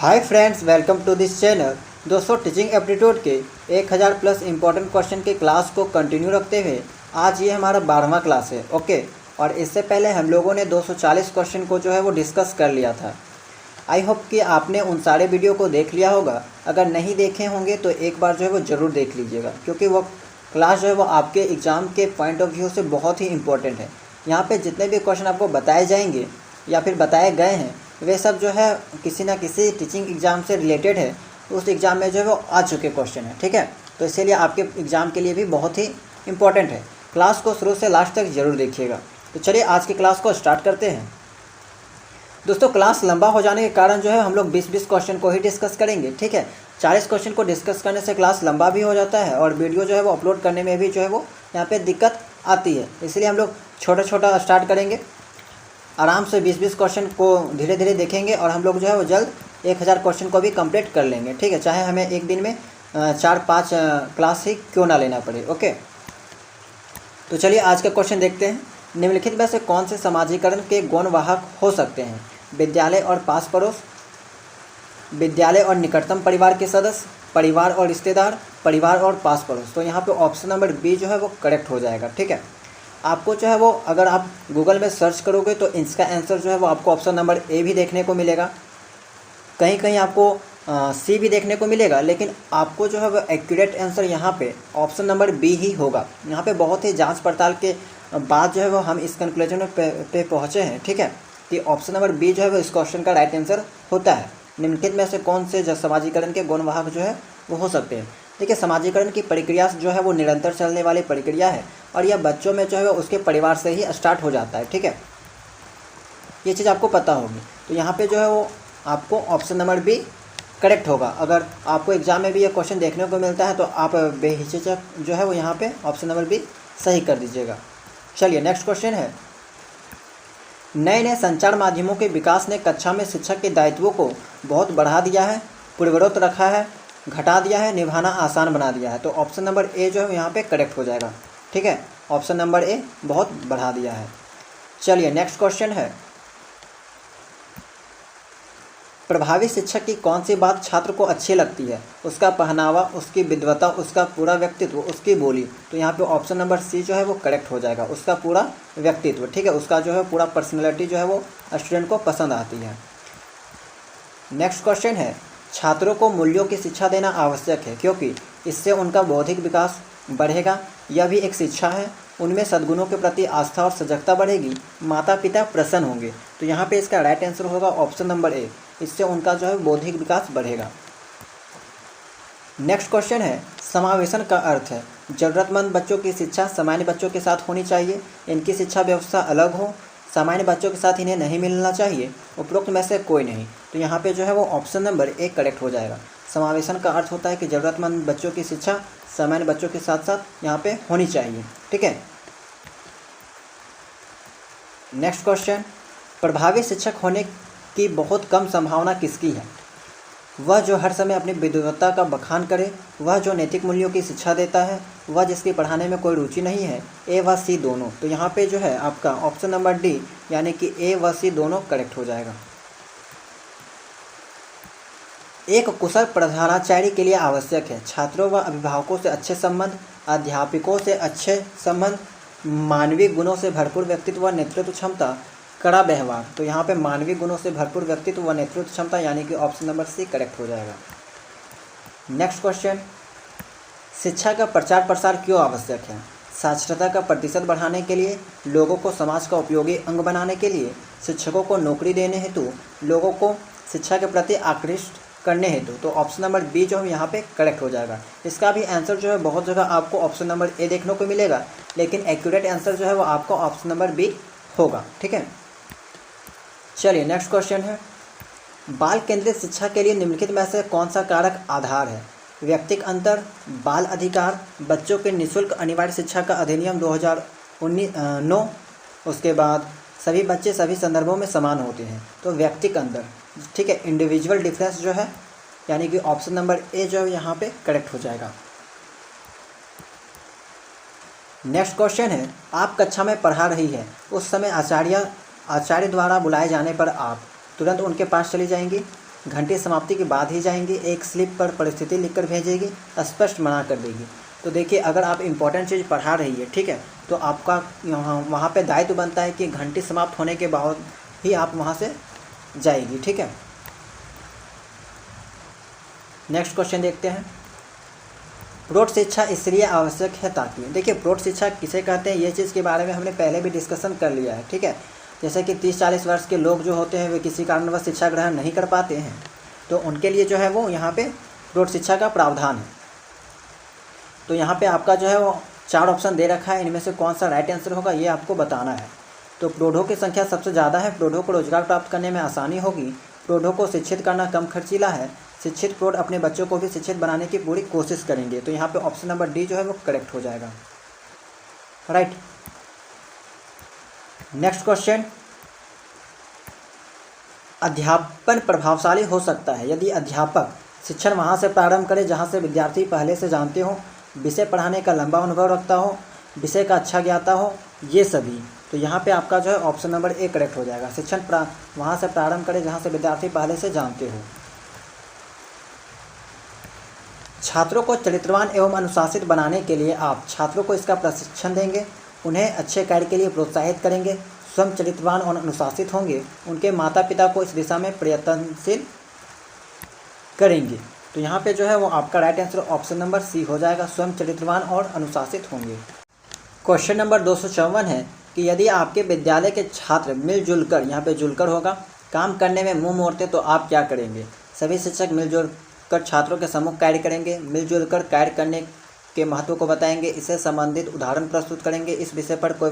Hi friends, welcome to this channel. दोस्तों, teaching aptitude के 1000 plus important question के class को कंटिन्यू रखते हुए आज ये हमारा 12वां क्लास है। ओके, और इससे पहले हम लोगों ने 240 क्वेश्चन को जो है वो डिस्कस कर लिया था। आई होप कि आपने उन सारे वीडियो को देख लिया होगा। अगर नहीं देखे होंगे तो एक बार जो है वो ज़रूर देख लीजिएगा, क्योंकि वो क्लास जो है वो आपके एग्ज़ाम के पॉइंट ऑफ व्यू से बहुत ही इंपॉर्टेंट है। यहाँ पे जितने भी क्वेश्चन आपको बताए जाएंगे या फिर बताए गए हैं वे सब जो है किसी ना किसी टीचिंग एग्ज़ाम से रिलेटेड है। उस एग्ज़ाम में जो है वो आ चुके क्वेश्चन है, ठीक है। तो इसीलिए आपके एग्ज़ाम के लिए भी बहुत ही इंपॉर्टेंट है। क्लास को शुरू से लास्ट तक ज़रूर देखिएगा। तो चलिए आज की क्लास को स्टार्ट करते हैं। दोस्तों, क्लास लंबा हो जाने के कारण जो है हम लोग 20-20 क्वेश्चन को ही डिस्कस करेंगे, ठीक है। 40 क्वेश्चन को डिस्कस करने से क्लास लंबा भी हो जाता है और वीडियो जो है वो अपलोड करने में भी जो है वो यहाँ पे दिक्कत आती है। इसलिए हम लोग छोटा छोटा स्टार्ट करेंगे। आराम से 20-20 क्वेश्चन को धीरे धीरे देखेंगे और हम लोग जो है वो जल्द 1000 क्वेश्चन को भी कंप्लीट कर लेंगे, ठीक है। चाहे हमें एक दिन में 4-5 क्लास ही क्यों ना लेना पड़े। ओके, तो चलिए आज का क्वेश्चन देखते हैं। निम्नलिखित में से कौन से समाजीकरण के गुण वाहक हो सकते हैं? विद्यालय और पास पड़ोस, विद्यालय और निकटतम परिवार के सदस्य, परिवार और रिश्तेदार, परिवार और पास पड़ोस। तो यहाँ पे ऑप्शन नंबर बी जो है वो करेक्ट हो जाएगा, ठीक है। आपको जो है वो अगर आप गूगल में सर्च करोगे तो इसका आंसर जो है वो आपको ऑप्शन नंबर ए भी देखने को मिलेगा, कहीं कहीं आपको सी भी देखने को मिलेगा, लेकिन आपको जो है वो एक्यूरेट आंसर यहाँ पे ऑप्शन नंबर बी ही होगा। यहाँ पे बहुत ही जांच पड़ताल के बाद जो है वो हम इस कंक्लूजन पे पहुँचे हैं, ठीक है, कि ऑप्शन नंबर बी जो है वो इस क्वेश्चन का राइट आंसर होता है। निम्नलिखित में से कौन से समाजीकरण के गुणवाहक जो है वो हो सकते हैं? देखिए, समाजीकरण की प्रक्रिया जो है वो निरंतर चलने वाली प्रक्रिया है और यह बच्चों में जो है उसके परिवार से ही स्टार्ट हो जाता है, ठीक है। ये चीज़ आपको पता होगी। तो यहाँ पे जो है वो आपको ऑप्शन नंबर बी करेक्ट होगा। अगर आपको एग्जाम में भी ये क्वेश्चन देखने को मिलता है तो आप बेहिचक जो है वो यहाँ पे ऑप्शन नंबर बी सही कर दीजिएगा। चलिए नेक्स्ट क्वेश्चन है। नए नए संचार माध्यमों के विकास ने कक्षा में शिक्षक के दायित्वों को बहुत बढ़ा दिया है, पूर्ववत रखा है, घटा दिया है, निभाना आसान बना दिया है। तो ऑप्शन नंबर ए जो है यहाँ पे करेक्ट हो जाएगा, ठीक है। ऑप्शन नंबर ए बहुत बढ़ा दिया है। चलिए नेक्स्ट क्वेश्चन है। प्रभावी शिक्षक की कौन सी बात छात्र को अच्छी लगती है? उसका पहनावा, उसकी विद्वता, उसका पूरा व्यक्तित्व, उसकी बोली। तो यहाँ पे ऑप्शन नंबर सी जो है वो करेक्ट हो जाएगा, उसका पूरा व्यक्तित्व, ठीक है। उसका जो है पूरा पर्सनैलिटी जो है वो स्टूडेंट को पसंद आती है। नेक्स्ट क्वेश्चन है। छात्रों को मूल्यों की शिक्षा देना आवश्यक है क्योंकि इससे उनका बौद्धिक विकास बढ़ेगा। यह भी एक शिक्षा है। उनमें सद्गुणों के प्रति आस्था और सजगता बढ़ेगी। माता पिता प्रसन्न होंगे। तो यहाँ पे इसका राइट आंसर होगा ऑप्शन नंबर ए, इससे उनका जो है बौद्धिक विकास बढ़ेगा। नेक्स्ट क्वेश्चन है। समावेशन का अर्थ है जरूरतमंद बच्चों की शिक्षा सामान्य बच्चों के साथ होनी चाहिए, इनकी शिक्षा व्यवस्था अलग हो, सामान्य बच्चों के साथ इन्हें नहीं मिलना चाहिए, उपरोक्त में से कोई नहीं। तो यहाँ पे जो है वो ऑप्शन नंबर ए करेक्ट हो जाएगा। समावेशन का अर्थ होता है कि ज़रूरतमंद बच्चों की शिक्षा सामान्य बच्चों के साथ साथ यहाँ पे होनी चाहिए, ठीक है। Next question. प्रभावी शिक्षक होने की बहुत कम संभावना किसकी है? वह जो हर समय अपनी विद्वता का बखान करे, वह जो नैतिक मूल्यों की शिक्षा देता है, वह जिसकी पढ़ाने में कोई रुचि नहीं है, ए व सी दोनों। तो यहाँ पे जो है आपका ऑप्शन नंबर डी यानी कि ए व सी दोनों करेक्ट हो जाएगा। एक कुशल प्रधानाचार्य के लिए आवश्यक है छात्रों व अभिभावकों से अच्छे संबंध, अध्यापकों से अच्छे संबंध, मानवीय गुणों से भरपूर व्यक्तित्व व नेतृत्व क्षमता, कड़ा व्यवहार। तो यहाँ पे मानवीय गुणों से भरपूर व्यक्तित्व व नेतृत्व क्षमता यानी कि ऑप्शन नंबर सी करेक्ट हो जाएगा। Next question. शिक्षा का प्रचार प्रसार क्यों आवश्यक है? साक्षरता का प्रतिशत बढ़ाने के लिए, लोगों को समाज का उपयोगी अंग बनाने के लिए, शिक्षकों को नौकरी देने हेतु, लोगों को शिक्षा के प्रति आकृष्ट करने हेतु। तो ऑप्शन नंबर बी जो है यहाँ पे करेक्ट हो जाएगा। इसका भी आंसर जो है बहुत जगह आपको ऑप्शन नंबर ए देखने को मिलेगा, लेकिन एक्यूरेट आंसर जो है वो आपको ऑप्शन नंबर बी होगा, ठीक है। चलिए नेक्स्ट क्वेश्चन है। बाल केंद्रित शिक्षा के लिए निम्नलिखित में से कौन सा कारक आधार है? व्यक्तिक अंतर, बाल अधिकार, बच्चों के निःशुल्क अनिवार्य शिक्षा का अधिनियम 2009, उसके बाद सभी बच्चे सभी संदर्भों में समान होते हैं। तो व्यक्तिक अंतर, ठीक है, इंडिविजुअल डिफरेंस जो है यानी कि ऑप्शन नंबर ए जो है यहाँ पे करेक्ट हो जाएगा। नेक्स्ट क्वेश्चन है। आप कक्षा में पढ़ा रही है, उस समय आचार्य द्वारा बुलाए जाने पर आप तुरंत उनके पास चली जाएंगी, घंटी समाप्ति के बाद ही जाएंगे, एक स्लिप पर परिस्थिति लिखकर भेजेगी, स्पष्ट मना कर देगी। तो देखिए, अगर आप इम्पोर्टेंट चीज़ पढ़ा रही है, ठीक है, तो आपका वहाँ पे दायित्व बनता है कि घंटी समाप्त होने के बाद ही आप वहाँ से जाएगी, ठीक है। नेक्स्ट क्वेश्चन देखते हैं। प्रौढ़ शिक्षा इसलिए आवश्यक है ताकि, देखिए प्रौढ़ शिक्षा किसे कहते हैं, ये चीज़ के बारे में हमने पहले भी डिस्कशन कर लिया है, ठीक है। जैसे कि 30-40 वर्ष के लोग जो होते हैं वे किसी कारणवश शिक्षा ग्रहण नहीं कर पाते हैं, तो उनके लिए जो है वो यहाँ पे प्रौढ़ शिक्षा का प्रावधान है। तो यहाँ पे आपका जो है वो 4 ऑप्शन दे रखा है, इनमें से कौन सा राइट आंसर होगा ये आपको बताना है। तो प्रौढ़ों की संख्या सबसे ज़्यादा है, प्रौढ़ों को रोजगार प्राप्त करने में आसानी होगी, प्रौढ़ों को शिक्षित करना कम खर्चीला है, शिक्षित प्रौढ़ अपने बच्चों को भी शिक्षित बनाने की पूरी कोशिश करेंगे। तो यहाँ पे ऑप्शन नंबर डी जो है वो करेक्ट हो जाएगा, राइट। नेक्स्ट क्वेश्चन, अध्यापन प्रभावशाली हो सकता है यदि अध्यापक शिक्षण वहाँ से प्रारंभ करे जहाँ से विद्यार्थी पहले से जानते हो, विषय पढ़ाने का लंबा अनुभव रखता हो, विषय का अच्छा ज्ञाता हो, ये सभी। तो यहाँ पे आपका जो है ऑप्शन नंबर ए करेक्ट हो जाएगा, शिक्षण वहाँ से प्रारंभ करे जहाँ से विद्यार्थी पहले से जानते हो। छात्रों को चरित्रवान एवं अनुशासित बनाने के लिए आप छात्रों को इसका प्रशिक्षण देंगे, उन्हें अच्छे कार्य के लिए प्रोत्साहित करेंगे, स्वयं चरित्रवान और अनुशासित होंगे, उनके माता पिता को इस दिशा में प्रयत्नशील करेंगे। तो यहाँ पे जो है वो आपका right answer option number C हो जाएगा, स्वयं चरित्रवान और अनुशासित होंगे। क्वेश्चन नंबर 254 है कि यदि आपके विद्यालय के छात्र मिलजुल कर, यहाँ पे जुलकर होगा, काम करने में मुंह मोड़ते तो आप क्या करेंगे। सभी शिक्षक मिलजुल कर छात्रों के सम्मुख कार्य करेंगे, मिलजुल कर कार्य करने के महत्व को बताएंगे, इससे संबंधित उदाहरण प्रस्तुत करेंगे, इस विषय पर कोई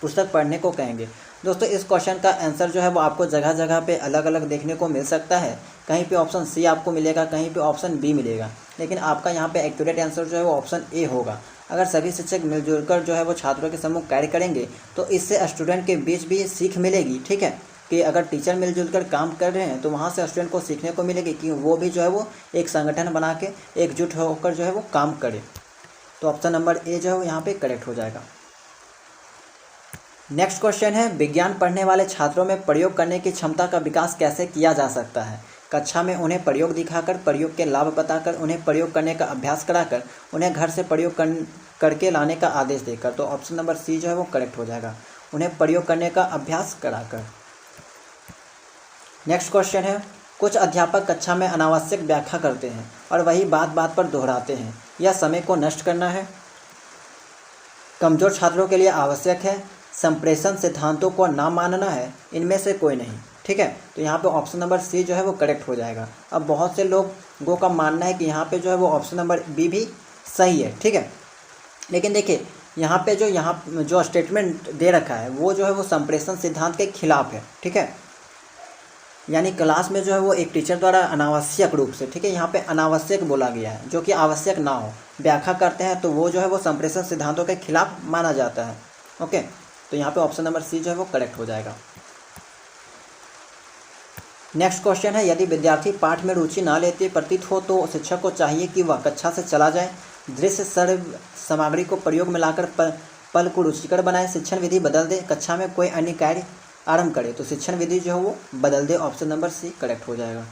पुस्तक पढ़ने को कहेंगे। दोस्तों इस क्वेश्चन का आंसर जो है वो आपको जगह जगह पे अलग अलग देखने को मिल सकता है, कहीं पे ऑप्शन सी आपको मिलेगा, कहीं पे ऑप्शन बी मिलेगा, लेकिन आपका यहाँ पे एक्यूरेट आंसर जो है वो ऑप्शन ए होगा। अगर सभी शिक्षक मिलजुल कर जो है वो छात्रों के सम्मुख कार्य करेंगे तो इससे स्टूडेंट के बीच भी सीख मिलेगी, ठीक है, कि अगर टीचर मिलजुल कर काम कर रहे हैं तो वहाँ से स्टूडेंट को सीखने को मिलेगी कि वो भी जो है वो एक संगठन बना के एकजुट होकर जो है वो काम करे। तो ऑप्शन नंबर ए जो है वो यहाँ पे करेक्ट हो जाएगा। नेक्स्ट क्वेश्चन है, विज्ञान पढ़ने वाले छात्रों में प्रयोग करने की क्षमता का विकास कैसे किया जा सकता है। कक्षा में उन्हें प्रयोग दिखाकर, प्रयोग के लाभ बताकर, उन्हें प्रयोग करने का अभ्यास कराकर, उन्हें घर से प्रयोग करके लाने का आदेश देकर। तो ऑप्शन नंबर सी जो है वो करेक्ट हो जाएगा, उन्हें प्रयोग करने का अभ्यास कराकर। नेक्स्ट क्वेश्चन है, कुछ अध्यापक कक्षा में अनावश्यक व्याख्या करते हैं और वही बात बात पर दोहराते हैं, यह समय को नष्ट करना है, कमज़ोर छात्रों के लिए आवश्यक है, संप्रेषण सिद्धांतों को ना मानना है, इनमें से कोई नहीं, ठीक है। तो यहाँ पे ऑप्शन नंबर सी जो है वो करेक्ट हो जाएगा। अब बहुत से लोगों का मानना है कि यहाँ पे जो है वो ऑप्शन नंबर बी भी सही है, ठीक है, लेकिन देखिए यहाँ पे जो स्टेटमेंट दे रखा है वो जो है वो संप्रेषण सिद्धांत के खिलाफ है, ठीक है। यानी क्लास में जो है वो एक टीचर द्वारा अनावश्यक रूप से, ठीक है, यहाँ पे अनावश्यक बोला गया है, जो कि आवश्यक ना हो, व्याख्या करते हैं तो वो जो है वो संप्रेषण सिद्धांतों के खिलाफ माना जाता है, ओके। तो यहाँ पे ऑप्शन नंबर सी जो है वो करेक्ट हो जाएगा। नेक्स्ट क्वेश्चन है, यदि विद्यार्थी पाठ में रुचि ना लेते प्रतीत हो तो शिक्षक को चाहिए कि वह कक्षा से चला जाए, दृश्य सर्व सामग्री को प्रयोग में लाकर पल को रुचिकर बनाए, शिक्षण विधि बदल दे, कक्षा में कोई अन्य कार्य आरंभ करे। तो शिक्षण विधि जो है वो बदल दे, ऑप्शन नंबर सी करेक्ट हो जाएगा।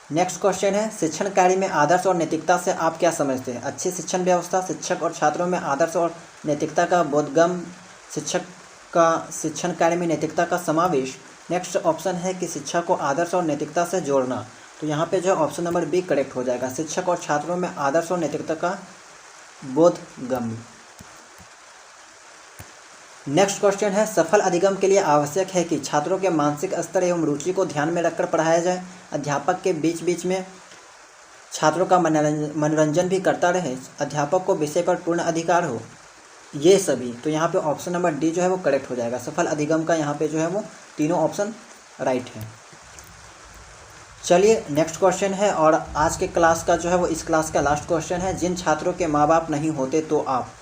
नेक्स्ट क्वेश्चन है, शिक्षण कार्य में आदर्श और नैतिकता से आप क्या समझते हैं। अच्छी शिक्षण व्यवस्था, शिक्षक और छात्रों में आदर्श और नैतिकता का बोधगम्य, शिक्षक का शिक्षण कार्य में नैतिकता का समावेश। नेक्स्ट ऑप्शन है कि शिक्षा को आदर्श और नैतिकता से जोड़ना। तो यहाँ पे जो है ऑप्शन नंबर बी करेक्ट हो जाएगा, शिक्षक और छात्रों में आदर्श और नैतिकता का बोधगम्य। नेक्स्ट क्वेश्चन है, सफल अधिगम के लिए आवश्यक है कि छात्रों के मानसिक स्तर एवं रुचि को ध्यान में रखकर पढ़ाया जाए, अध्यापक के बीच बीच में छात्रों का मनोरंजन भी करता रहे, अध्यापक को विषय पर पूर्ण अधिकार हो, ये सभी। तो यहाँ पे ऑप्शन नंबर डी जो है वो करेक्ट हो जाएगा, सफल अधिगम का यहाँ पे जो है वो तीनों ऑप्शन राइट है। चलिए नेक्स्ट क्वेश्चन है, और आज के क्लास का जो है वो इस क्लास का लास्ट क्वेश्चन है, जिन छात्रों के माँ बाप नहीं होते तो आप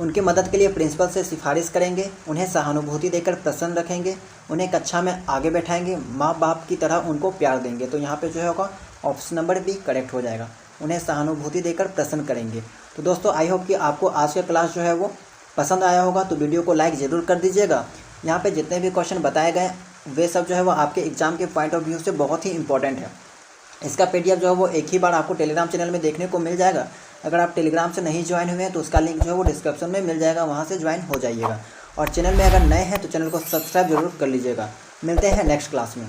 उनकी मदद के लिए प्रिंसिपल से सिफारिश करेंगे, उन्हें सहानुभूति देकर प्रसन्न रखेंगे, उन्हें कक्षा में आगे बैठाएंगे, माँ बाप की तरह उनको प्यार देंगे। तो यहाँ पे जो है होगा ऑप्शन नंबर बी करेक्ट हो जाएगा, उन्हें सहानुभूति देकर प्रसन्न करेंगे। तो दोस्तों आई होप कि आपको आज का क्लास जो है वो पसंद आया होगा, तो वीडियो को लाइक ज़रूर कर दीजिएगा। यहाँ पे जितने भी क्वेश्चन बताए गए वे सब जो है वो आपके एग्ज़ाम के पॉइंट ऑफ व्यू से बहुत ही इंपॉर्टेंट है। इसका PDF जो है वो एक ही बार आपको टेलीग्राम चैनल में देखने को मिल जाएगा। अगर आप टेलीग्राम से नहीं ज्वाइन हुए हैं तो उसका लिंक जो है वो डिस्क्रिप्शन में मिल जाएगा, वहाँ से ज्वाइन हो जाइएगा। और चैनल में अगर नए हैं तो चैनल को सब्सक्राइब जरूर कर लीजिएगा। मिलते हैं नेक्स्ट क्लास में।